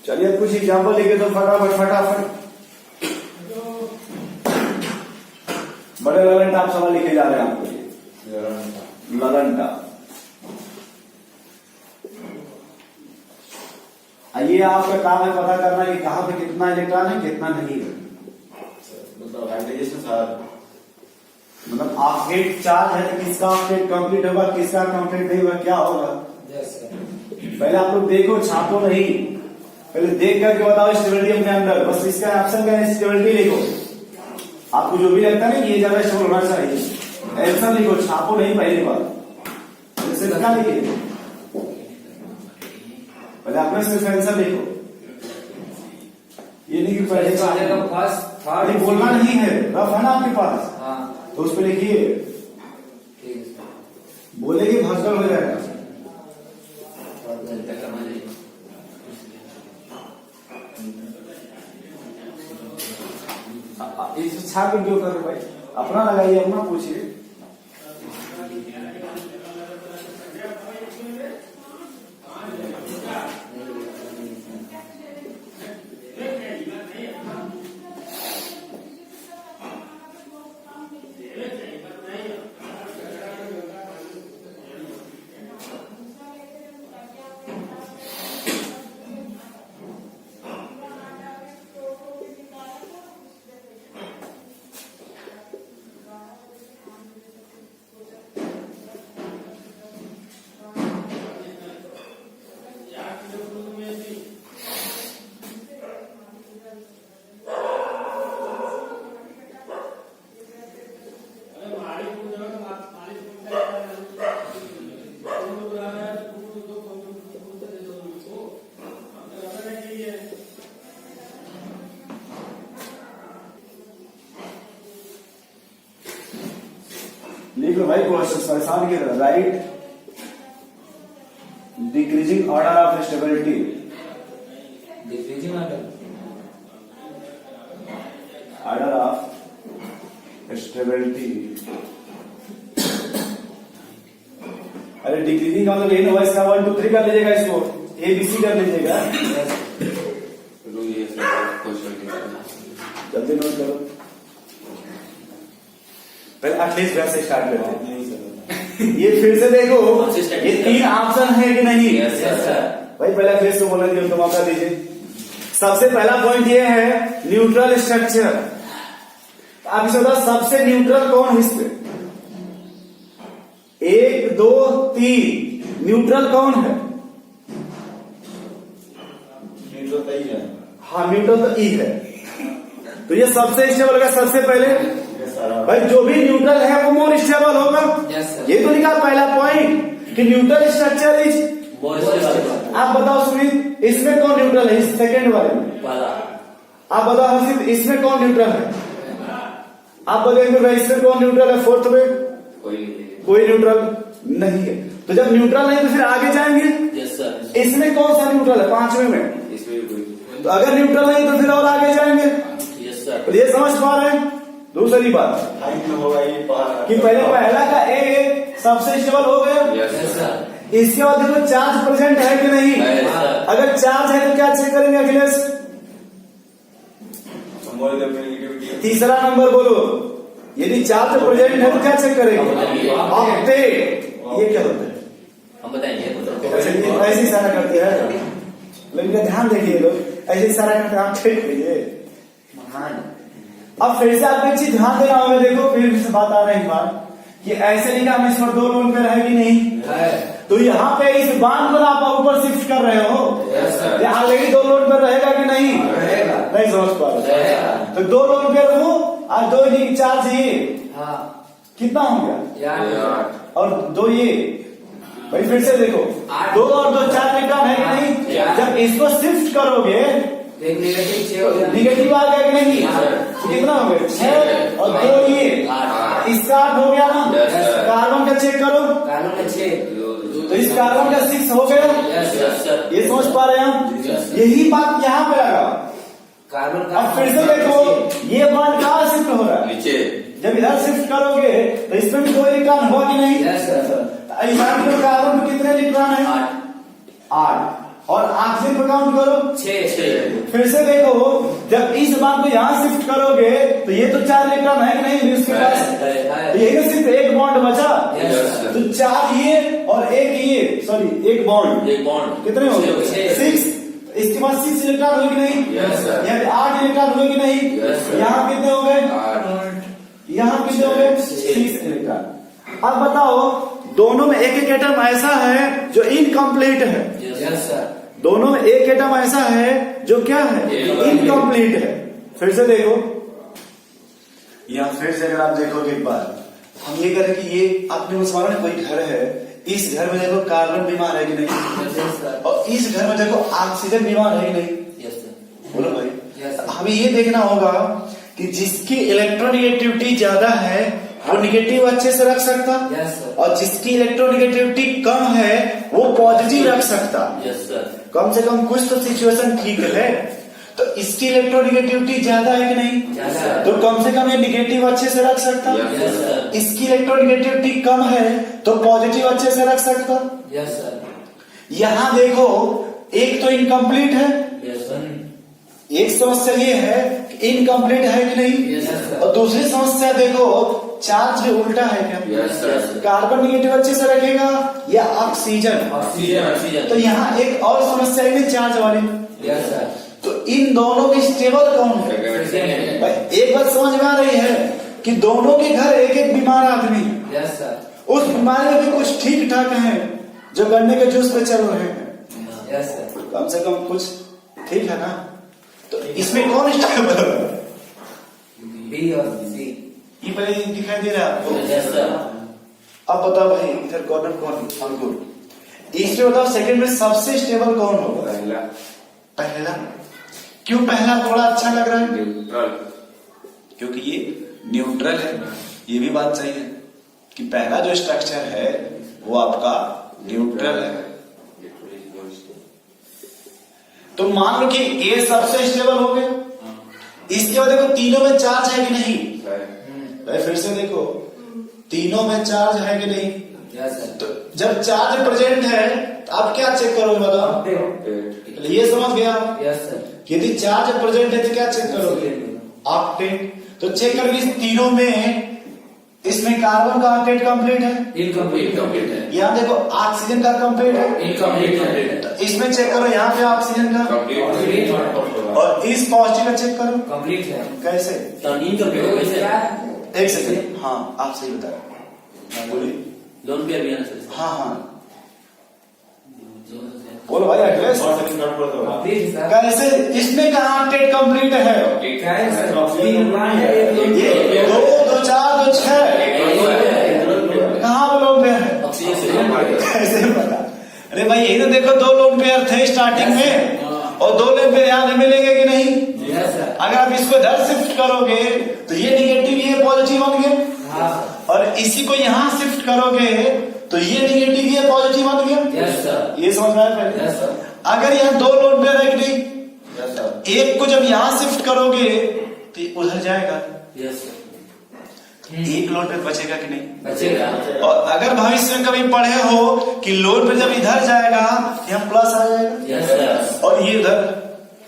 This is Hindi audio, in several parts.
चलिए कुछ एग्जाम्पल लिखे तो फटाफट फटाफट। बड़े ललन टाप सवाल लिखे जा रहे हैं आपको। ललन टाप ये आपका काम है पता करना कि कहां पे कितना इलेक्ट्रॉन है कितना नहीं है। मतलब ऑफ गेट चार्ज है तो किसका ऑफ गेट कंप्लीट होगा किसका कंप्लीट नहीं होगा क्या होगा। पहले आप लोग देखो छापो नहीं, पहले देख करके बताओ स्टेबिलिटी अपने अंदर। बस इसका ऑप्शन क्या है स्टेबिलिटी लिखो। आपको जो भी लगता है ना ये ज्यादा स्टेबल होना चाहिए आंसर लिखो, छापो नहीं पहली बार। जैसे क्या लिखिए पहले अपने सिर्फ आंसर लिखो, ये नहीं कि पहले नहीं बोलना नहीं है। रफ है ना आपके पास तो उस पर लिखिए, बोलेगी भसगल हो जाएगा। इस छाप क्यों कर रहे भाई, अपना लगाइए अपना पूछिए। लिख लो भाई परेशान की तरह। Right decreasing order of stability. Decreasing order of stability. अरे डिक्रीजिंग का मतलब ये ना इसका 1 2 3 कर लीजिएगा, इसको ABC कर लीजिएगा। जल्दी नोट करो, पहले एटलीस्ट वैसे स्टार्ट करते हैं। ये फिर से देखो ये 3 ऑप्शन है कि नहीं। भाई पहले फिर से बोलने दिए तो मौका दीजिए। सबसे पहला पॉइंट ये है न्यूट्रल स्ट्रक्चर। आप इसे बताओ सबसे न्यूट्रल कौन है इसमें। 1 2 3 न्यूट्रल कौन है। न्यूट्रल तो ई है। हाँ न्यूट्रल तो ई है, तो ये सबसे स्टेबल का सबसे पहले। भाई जो भी न्यूट्रल है वो मोर स्टेबल होगा। ये तो लिखा पहला पॉइंट कि न्यूट्रल स्ट्रक्चर इज। आप बताओ सुमित इसमें कौन न्यूट्रल है, इस सेकेंड वाले में। आप बताओ हर्षित इसमें कौन न्यूट्रल है। आप बताइए भाई इसमें कौन न्यूट्रल है। फोर्थ में कोई न्यूट्रल नहीं है। तो जब न्यूट्रल नहीं तो फिर आगे जाएंगे। इसमें कौन सा न्यूट्रल है 5वें में। तो अगर न्यूट्रल नहीं तो फिर और आगे जाएंगे। तो ये समझ पा रहे हैं। दूसरी बात कि पहले पहला का ए सबसे स्टेबल हो गया। इसके बाद देखो चार्ज प्रेजेंट है कि नहीं। अगर चार्ज है तो क्या चेक करेंगे अखिलेश। तीसरा नंबर बोलो, यदि चार्ज प्रेजेंट है तो क्या चेक करेंगे। ऑक्टेट ये क्या होता है हम बताएंगे। ऐसे इशारा करते हैं, लेकिन ध्यान देखिए लोग ऐसे इशारा करते हैं। ऑक्टेट करिए महान। अब फिर से आपको एक चीज ध्यान देना होगा। देखो फिर से बात आ रही है बात कि ऐसे लिखा हम इस पर 2 लोन पे है कि नहीं है। तो यहाँ पे इस बांध को आप ऊपर शिफ्ट कर रहे हो। यहाँ लेकिन 2 लोन पर रहेगा कि नहीं रहेगा। नहीं समझ पा रहे तो 2 लोन पे रहो और 2 4 ये कितना हो गया और 2 ये। भाई फिर से देखो 2 और 2 4 इलेक्ट्रॉन है कि नहीं। जब इसको शिफ्ट करोगे निगेटिव आ गया कि नहीं। कितना हो गया 6 और 2 ये इसका 8 हो गया ना। कार्बन का चेक करो, कार्बन का 6 तो इस कार्बन का 6 हो गया। ये समझ पा रहे हैं हम। यही बात यहाँ पे लगा कार्बन। अब फिर से देखो ये बॉन्ड कहाँ शिफ्ट हो रहा है नीचे। जब इधर शिफ्ट करोगे तो इसमें भी 2 इलेक्ट्रॉन होगा कि नहीं। एग्जाम में कार्बन में कितने इलेक्ट्रॉन है? 8। और ऑक्सीजन पे काउंट करो 6। फिर से देखो, जब इस बात को यहाँ शिफ्ट करोगे तो ये तो 4 इलेक्ट्रॉन है कि नहीं उसके पास? तो यही तो सिर्फ एक बॉन्ड बचा। तो 4 ये और एक ये, सॉरी एक बॉन्ड कितने हो गए? 6। इसके बाद 6 इलेक्ट्रॉन हुए कि नहीं? यहाँ पे 8 इलेक्ट्रॉन हुए कि नहीं? यहाँ कितने हो गए? यहाँ कितने हो गए? 6 इलेक्ट्रॉन। अब बताओ, दोनों में एक एक एटम ऐसा है जो इनकम्प्लीट है। दोनों में एक एटम ऐसा है जो क्या है? इनकम्प्लीट है। फिर से देखो, या फिर से अगर आप देखोगे एक बार, हम ये करें कि ये अपने मुसलमान में कोई घर है, इस घर में देखो कार्बन बीमार है कि नहीं, और इस घर में देखो ऑक्सीजन बीमार है कि नहीं? बोलो भाई। हमें ये देखना होगा कि जिसकी इलेक्ट्रोनिगेटिविटी ज्यादा है वो निगेटिव अच्छे से रख सकता, और जिसकी इलेक्ट्रोनिगेटिविटी कम है वो पॉजिटिव रख सकता। कम से कम कुछ तो सिचुएशन ठीक है। तो इसकी इलेक्ट्रोनिगेटिविटी ज्यादा है कि नहीं? तो कम से कम ये निगेटिव अच्छे से रख सकता। इसकी इलेक्ट्रोनिगेटिविटी कम है तो पॉजिटिव अच्छे से रख सकता। यहाँ देखो, एक तो इनकम्प्लीट है, एक समस्या ये है कि इनकम्प्लीट है कि नहीं, और दूसरी समस्या देखो चार्ज भी उल्टा है क्या? कार्बन निगेटिव अच्छे से रखेगा या ऑक्सीजन? तो यहाँ एक और समस्या है चार्ज वाली। तो इन दोनों में स्टेबल कौन है? भाई एक बात समझ में आ रही है कि दोनों के घर एक एक बीमार आदमी, उस बीमारी में भी कुछ ठीक ठाक है जो गन्ने के जूस पे चल रहे हैं। कम से कम कुछ ठीक है ना? तो इसमें कौन स्टेबल है? बी और सी। ये पहले दिखाई दे रहा है आपको? अब बताओ भाई, इधर कॉर्नर कौन? अंकुर। इसमें बताओ सेकंड में सबसे स्टेबल कौन होगा? पहला। क्यों पहला थोड़ा अच्छा लग रहा है? क्योंकि ये न्यूट्रल है। ये भी बात सही है कि पहला जो स्ट्रक्चर है वो आपका न्यूट्रल है। तो मान लो कि ए सबसे स्टेबल हो गया। इसके बाद देखो तीनों में चार्ज है कि नहीं? भाई फिर से देखो, तीनों में चार्ज है कि नहीं? तो जब चार्ज प्रेजेंट है तो आप क्या चेक करोगे बताओ? ये समझ गया? यदि चार्ज प्रेजेंट है तो क्या चेक करोगे? ऑक्टेट। तो चेक करोगे इस तीनों में, इसमें कार्बन का ऑक्टेट कंप्लीट है? इनकम्प्लीट है। यहाँ देखो ऑक्सीजन का कंप्लीट है? इनकम्प्लीट है। तो इसमें चेक करो, यहाँ पे ऑक्सीजन का, और इस पॉजिटिव का चेक करो कंप्लीट है। कैसे? एक सेकंड, हाँ आप सही बता रहे, बोलिए। लोन पे अभी आना सर। हाँ हाँ बोलो भाई, एड्रेस कैसे? इसमें कहा ऑक्टेट कंप्लीट है? ये 2 2 4 2 6 कहाँ वो लोन पेयर है? कैसे पता? अरे भाई यही तो देखो, 2 लोन पेयर थे स्टार्टिंग में, और 2 लोन पेयर यहाँ मिलेंगे कि नहीं? अगर आप इसको इधर शिफ्ट करोगे तो ये निगेटिव ये पॉजिटिव बन गया, और इसी को यहाँ शिफ्ट करोगे तो ये निगेटिव ये पॉजिटिव बन गया। ये समझ में आया पहले? अगर यहाँ 2 लोन पेयर है कि नहीं? एक को जब यहाँ शिफ्ट करोगे तो उधर जाएगा, एक लोड पे बचेगा कि नहीं? बचेगा। और अगर भविष्य में कभी पढ़े हो कि लोड पे जब इधर जाएगा यहाँ प्लस आ जाएगा, और ये इधर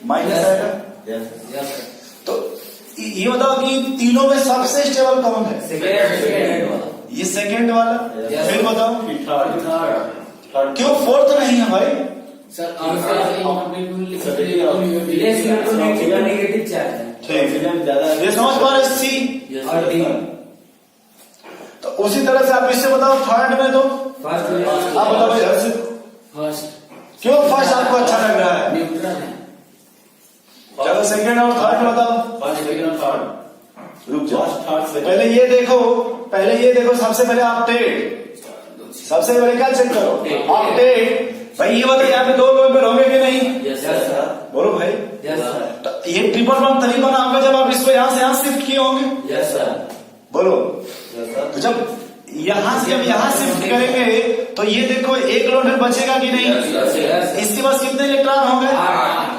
माइनस आएगा। तो ये बताओ कि तीनों में सबसे स्टेबल कौन है? ये सेकेंड वाला। फिर बताओ क्यों फोर्थ नहीं है भाई? नेगेटिव चार्ज है। ये समझ पा रहे? सी और डी। तो उसी तरह से आप इससे बताओ थर्ड में, तो आप बताओ भाई इधर से फर्स्ट। क्यों फर्स्ट आपको अच्छा लग रहा है? न्यूट्रल है। चलो सेकंड और थर्ड बताओ। रुक जाओ, पहले ये देखो, सबसे पहले ऑक्टेट। सबसे पहले क्या चेक करो? ऑक्टेट। भाई ये बताओ यहाँ पे 2 लोन पेयर होंगे कि नहीं? बोलो भाई। तो ये ट्रिपल बॉन्ड तभी बना होगा जब आप इसको यहाँ से यहाँ शिफ्ट किए होंगे। बोलो। तो जब यहाँ से शिफ्ट करेंगे तो ये देखो एक लोन फिर बचेगा कि नहीं? इसके पास कितने इलेक्ट्रॉन हो गए?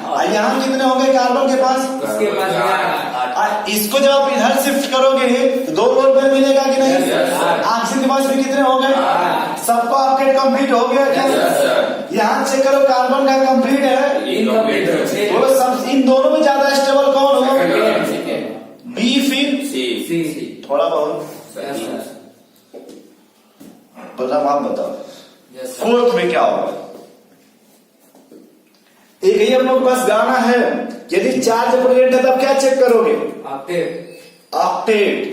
और यहाँ कितने हो गए कार्बन के पास? उसके पास इसको जब आप इधर शिफ्ट करोगे तो 2 लोन पेयर मिलेगा कि नहीं? ऑक्सीजन के पास भी कितने हो गए? सबको आपके कंप्लीट हो गया क्या? यहाँ चेक करो कार्बन का कंप्लीट है, वो सब इन दोनों में ज्यादा स्टेबल कौन होगा? बी फिर सी थोड़ा बहुत बता, आप बताओ फोर्थ में क्या होगा? एक ही हम लोग के पास गाना है, यदि चार्ज प्रेजेंट है तब क्या चेक करोगे? ऑक्टेट।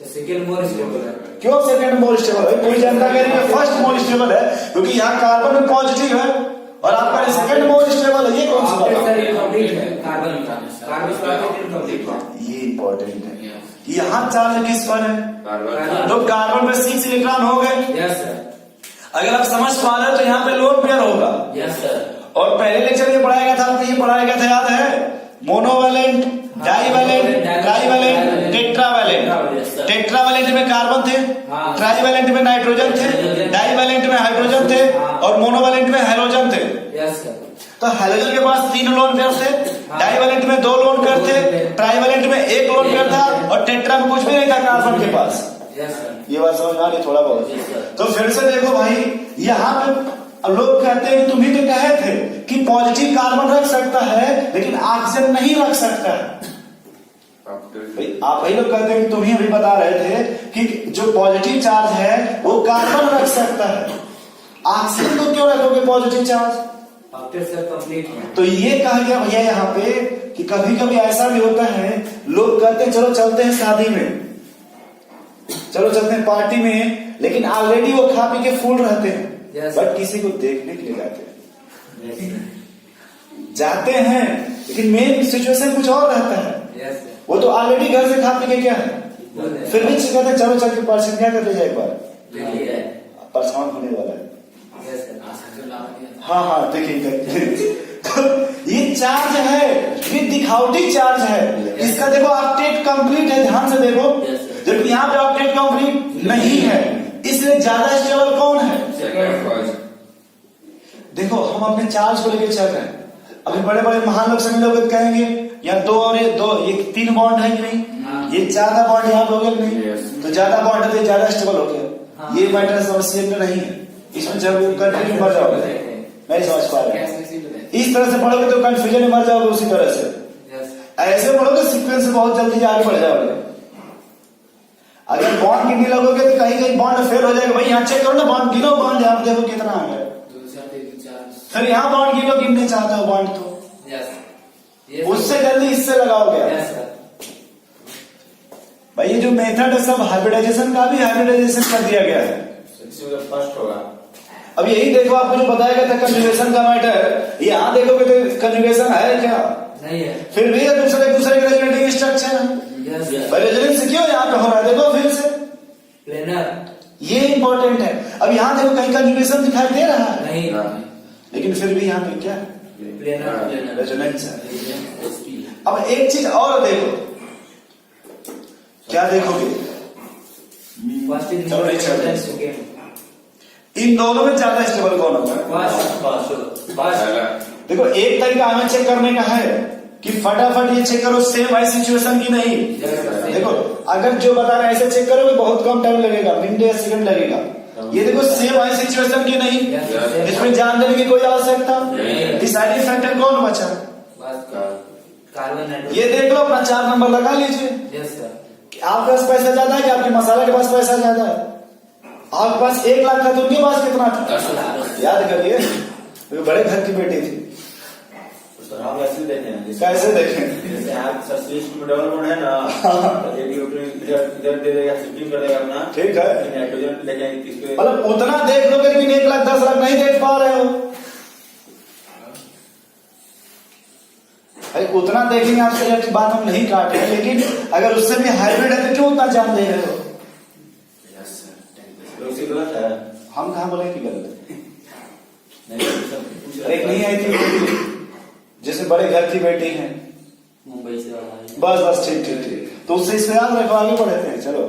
सेकेंड मोर स्टेबल है। क्यों सेकंड मोर स्टेबल है? कोई जानता कह रही है फर्स्ट मोर स्टेबल है, क्योंकि यहाँ कार्बन में पॉजिटिव है और आपका सेकंड मोर स्टेबल है। ये कौन सी बात है? कार्बन का ये इंपॉर्टेंट है। यहाँ चार्ज किस पर है? तो कार्बन पे 6 इलेक्ट्रॉन हो गए। Yes sir. अगर आप समझ पा रहे हो तो यहाँ पे लोन पेयर होगा। Yes sir. और पहले लेक्चर ये पढ़ाया गया था, आपको ये पढ़ाया गया था याद है? Monovalent, divalent, trivalent, tetravalent. Tetravalent में कार्बन थे, ट्राइवैलेंट में नाइट्रोजन थे, डाइवैलेंट में हाइड्रोजन थे और मोनोवैलेंट में हैलोजन थे। Yes sir. तो हैलोजन के पास 3 लोन पेयर थे, डाइवैलेंट में 2 लोन पेयर थे, ट्राइवैलेंट में 1 लोन पेयर था और टेट्रा में कुछ भी नहीं था कार्बन के पास। Yes sir. ये बात समझ में आ रही थोड़ा बहुत? तो फिर से देखो भाई, यहाँ पे लोग कहते हैं कि तुम ही तो कहे थे कि पॉजिटिव कार्बन रख सकता है लेकिन ऑक्सीजन नहीं रख सकता है। आप ही लोग कहते हैं कि तुम ही अभी बता रहे थे कि जो पॉजिटिव चार्ज है वो कार्बन रख सकता है, ऑक्सीजन को क्यों रखोगे पॉजिटिव चार्ज? सर कंप्लीट है। तो ये कहा गया भैया यहाँ पे कि कभी कभी ऐसा भी होता है, लोग कहते हैं चलो चलते हैं शादी में, चलो चलते हैं पार्टी में, लेकिन ऑलरेडी वो खा पी के फुल रहते हैं। Yes. बट किसी को देखने के लिए जाते हैं लेकिन मेन सिचुएशन कुछ और रहता है। Yes sir. वो तो ऑलरेडी घर से खा पी के क्या है, फिर भी कहते हैं चलो चल के परसेंट क्या करते जाए, एक बार परेशान होने वाला है। Yes sir. हाँ देखिए तो ये चार्ज है, ये दिखावटी चार्ज है। इसका देखो ऑक्टेट कंप्लीट है, ध्यान से देखो, जबकि यहाँ पे ऑक्टेट कंप्लीट नहीं है, इसलिए ज्यादा स्टेबल कौन है? देखो हम अपने चार्ज को लेकर चल रहे हैं। अभी बड़े बड़े महान लोग सभी लोग कहेंगे यार 2 और ये 3 बॉन्ड है कि नहीं, ये ज्यादा बॉन्ड यहाँ पे हो गया कि नहीं? तो ज्यादा बॉन्ड है तो ज्यादा स्टेबल हो गया। ये मैटर समस्या नहीं है, इसमें जब कंफ्यूजन मर जाओगे, नहीं समझ पा रहे। इस तरह से पढ़ोगे तो कंफ्यूजन में मर जाओगे, उसी तरह से ऐसे पढ़ोगे सीक्वेंस से बहुत जल्दी आगे बढ़ जाओगे। अगर बॉन्ड गिनने लगोगे तो कहीं कहीं बॉन्ड फेल हो जाएगा। भाई यहाँ चेक करो ना, बॉन्ड गिनो, बॉन्ड यहाँ देखो कितना आ गया, फिर यहाँ बॉन्ड गिनो, गिनने चाहते हो बॉन्ड तो उससे जल्दी इससे लगाओगे। भाई ये जो मेथड है सब हाइब्रिडाइजेशन का भी हाइब्रिडाइजेशन कर दिया गया है। फर्स्ट होगा। अब यही देखो आपको जो बताया गया था कंजुगेशन का मैटर, यहाँ देखोगे तो कंजुगेशन है क्या? नहीं है। फिर भी दूसरे के रेजोनेटिंग स्ट्रक्चर है। रेजोनेंस क्यों यहाँ पे हो रहा है? देखो फिर से प्लेनर, ये इंपॉर्टेंट है। अब यहाँ देखो कहीं कंजुगेशन दिखाई दे रहा है नहीं, लेकिन फिर भी यहाँ पे क्या प्लेनर रेजोनेंस है। अब एक चीज और देखो, क्या देखोगे? चलो नहीं चलते, इन दोनों में ज्यादा स्टेबल कौन होगा? देखो एक तरीका हमें चेक करने का है कि फटाफट ये चेक करो सेम है सिचुएशन की नहीं। देखो अगर जो बता रहे हैं ऐसे चेक करोगे बहुत कम टाइम लगेगा, मिनट या सेकंड लगेगा। ये देखो सेम है सिचुएशन की नहीं, इसमें जान देने की कोई आवश्यकता। डिसाइडिंग फैक्टर कौन बचा? कार्बन। ये देख लो, अपना 4 नंबर लगा लीजिए। आपके पास पैसा ज्यादा है कि आपके मसाला के पास पैसा ज्यादा है? आपके पास 1 लाख था तो उनके पास कितना था? याद करिए, तो बड़े घर की बेटी थी। हम ऐसे देखें, कैसे देखें? जैसे आप डेवलपमेंट है ना, इधर दे देगा, शिफ्टिंग कर देगा अपना, ठीक है, नाइट्रोजन लेके मतलब उतना देख लोगे लेकिन 1 लाख 10 लाख नहीं देख पा रहे हो। भाई उतना देखेंगे, आपसे बात हम नहीं काट रहे, लेकिन अगर उससे भी हाइब्रिड है तो क्यों उतना जान दे रहे हो? गलत है। हम कहाँ बोले कि गलत है? एक नहीं आई थी जैसे बड़े घर की बेटी है, मुंबई से बस ठीक, तो उससे इसको याद रखो, आगे बढ़ते हैं। चलो